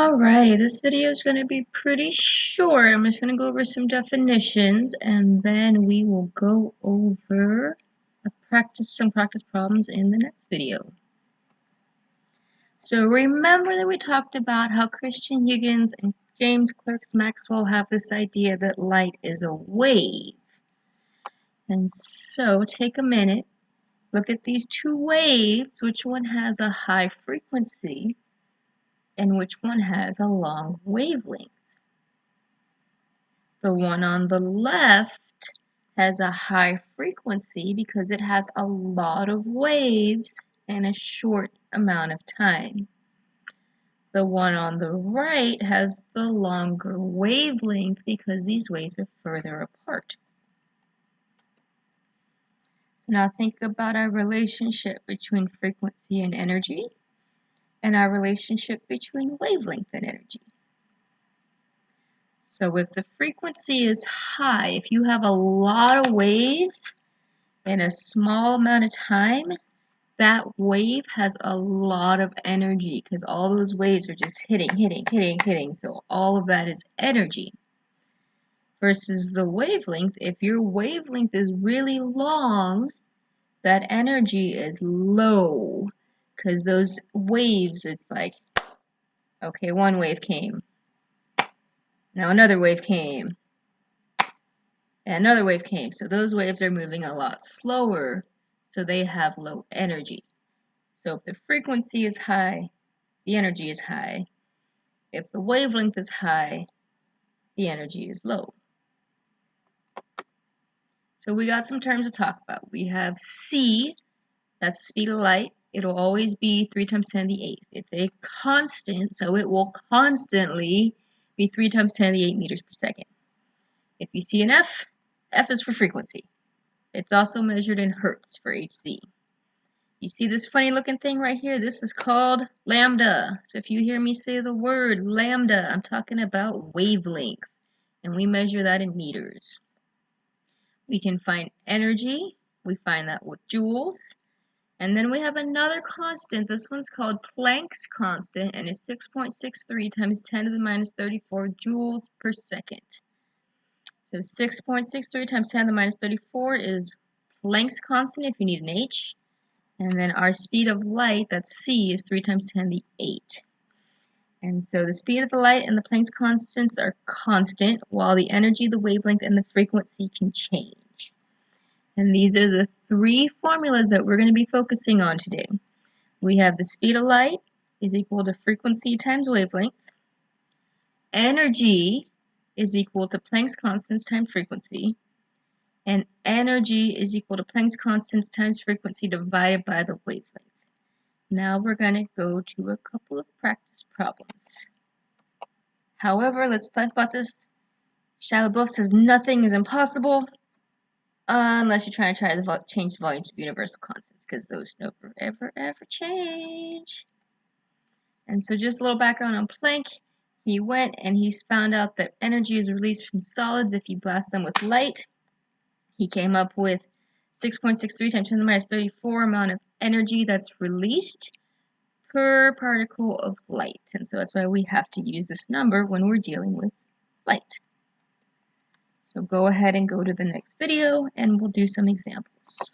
Alrighty, this video is going to be pretty short. I'm just going to go over some definitions and then we will go over some practice problems in the next video. So remember that we talked about how Christian Huygens and James Clerk Maxwell have this idea that light is a wave. And so take a minute, look at these two waves, which one has a high frequency and which one has a long wavelength. The one on the left has a high frequency because it has a lot of waves in a short amount of time. The one on the right has the longer wavelength because these waves are further apart. So now think about our relationship between frequency and energy and our relationship between wavelength and energy. So if the frequency is high, if you have a lot of waves in a small amount of time, that wave has a lot of energy because all those waves are just hitting. So all of that is energy. Versus the wavelength, if your wavelength is really long, that energy is low because those waves, it's like, okay, one wave came. Now another wave came. And another wave came. So those waves are moving a lot slower, so they have low energy. So if the frequency is high, the energy is high. If the wavelength is high, the energy is low. So we got some terms to talk about. We have c, that's the speed of light. It'll always be 3 times 10 to the 8th. It's a constant, so it will constantly be 3 times 10 to the 8 meters per second. If you see an F, F is for frequency. It's also measured in hertz for Hz. You see this funny looking thing right here? This is called lambda. So if you hear me say the word lambda, I'm talking about wavelength. And we measure that in meters. We can find energy. We find that with joules. And then we have another constant. This one's called Planck's constant, and it's 6.63 times 10 to the minus 34 joules per second. So 6.63 times 10 to the minus 34 is Planck's constant if you need an H. And then our speed of light, that's c, is 3 times 10 to the 8. And so the speed of the light and the Planck's constants are constant, while the energy, the wavelength, and the frequency can change. And these are the three formulas that we're going to be focusing on today. We have the speed of light is equal to frequency times wavelength. Energy is equal to Planck's constants times frequency. And energy is equal to Planck's constants times frequency divided by the wavelength. Now we're going to go to a couple of practice problems. However, let's think about this. Shalabuff says nothing is impossible unless you're trying to change the volumes of universal constants, because those never, ever change. And so just a little background on Planck. He went and he found out that energy is released from solids if you blast them with light. He came up with 6.63 times 10 to the minus 34 amount of energy that's released per particle of light. And so that's why we have to use this number when we're dealing with light. So go ahead and go to the next video and we'll do some examples.